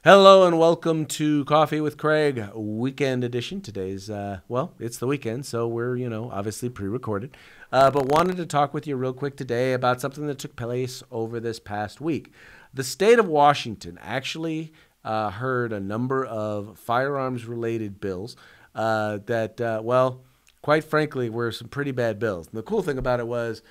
Hello and welcome to Coffee with Craig, weekend edition. Today's, well, it's the weekend, so we're, obviously pre-recorded. But wanted to talk with you real quick today about something that took place over this past week. The state of Washington actually heard a number of firearms-related bills that, well, quite frankly, were some pretty bad bills. And the cool thing about it was,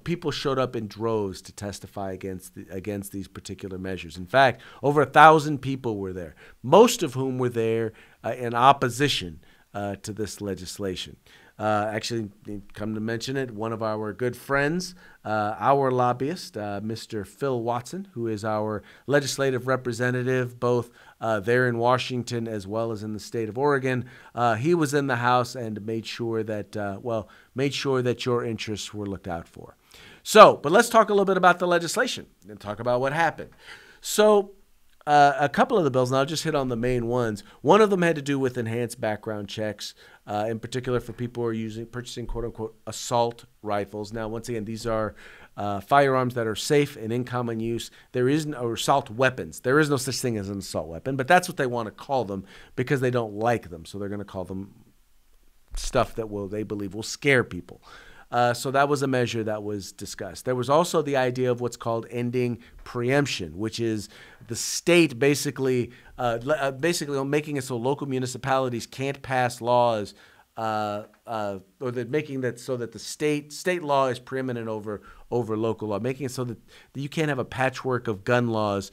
people showed up in droves to testify against these particular measures. In fact, over 1,000 people were there, most of whom were there in opposition to this legislation. Actually, come to mention it, one of our good friends, our lobbyist, Mr. Phil Watson, who is our legislative representative, both there in Washington as well as in the state of Oregon, he was in the House and made sure that, your interests were looked out for. So, but let's talk a little bit about the legislation and talk about what happened. So, a couple of the bills, and I'll just hit on the main ones. One of them had to do with enhanced background checks, in particular for people who are purchasing quote-unquote assault rifles. Now, once again, these are firearms that are safe and in common use. Or assault weapons. There is no such thing as an assault weapon, but that's what they want to call them because they don't like them. So they're going to call them stuff that they believe will scare people. So that was a measure that was discussed. There was also the idea of what's called ending preemption, which is the state basically making it so local municipalities can't pass laws, or that making that so that the state law is preeminent over local law, making it so that you can't have a patchwork of gun laws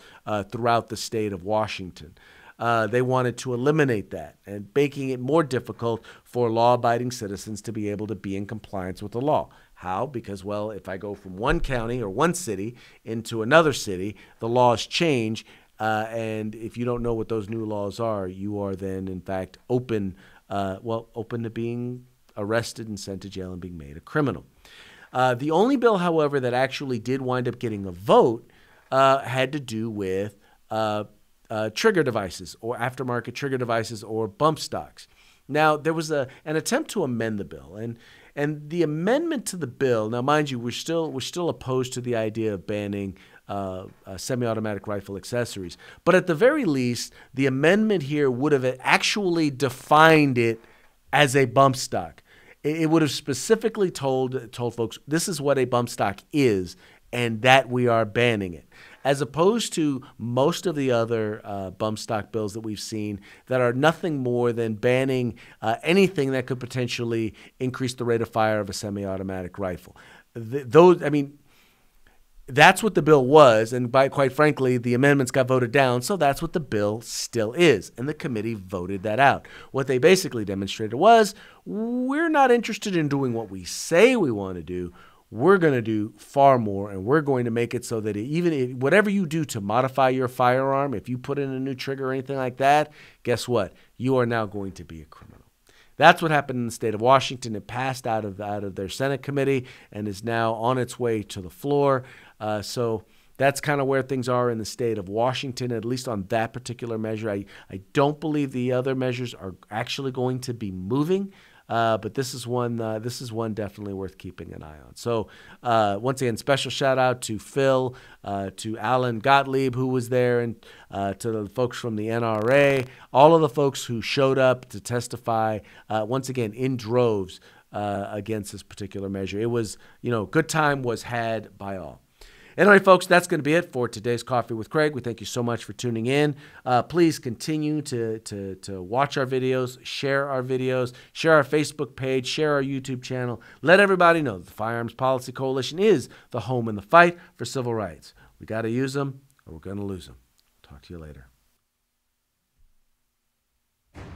throughout the state of Washington. They wanted to eliminate that and making it more difficult for law-abiding citizens to be able to be in compliance with the law. How? Because, well, if I go from one county or one city into another city, the laws change, and if you don't know what those new laws are, you are then, in fact, open to being arrested and sent to jail and being made a criminal. The only bill, however, that actually did wind up getting a vote had to do with trigger devices or aftermarket trigger devices or bump stocks. Now, there was an attempt to amend the bill, and the amendment to the bill. Now, mind you, we're still opposed to the idea of banning semi-automatic rifle accessories, but at the very least, the amendment here would have actually defined it as a bump stock. It would have specifically told folks this is what a bump stock is, and that we are banning it, as opposed to most of the other bump stock bills that we've seen that are nothing more than banning anything that could potentially increase the rate of fire of a semi-automatic rifle. That's what the bill was, and quite frankly, the amendments got voted down, so that's what the bill still is, and the committee voted that out. What they basically demonstrated was, we're not interested in doing what we say we want to do. We're going to do far more, and we're going to make it so that whatever you do to modify your firearm, if you put in a new trigger or anything like that, guess what? You are now going to be a criminal. That's what happened in the state of Washington. It passed out of their Senate committee and is now on its way to the floor. So that's kind of where things are in the state of Washington, at least on that particular measure. I don't believe the other measures are actually going to be moving. But this is one definitely worth keeping an eye on. So once again, special shout out to Phil, to Alan Gottlieb, who was there, and to the folks from the NRA, all of the folks who showed up to testify, once again, in droves against this particular measure. It was, good time was had by all. Anyway, folks, that's going to be it for today's Coffee with Craig. We thank you so much for tuning in. Please continue to watch our videos, share our videos, share our Facebook page, share our YouTube channel. Let everybody know that the Firearms Policy Coalition is the home in the fight for civil rights. We got to use them or we're going to lose them. Talk to you later.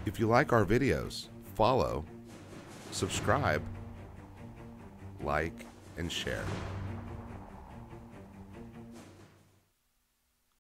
If you like our videos, follow, subscribe, like, and share.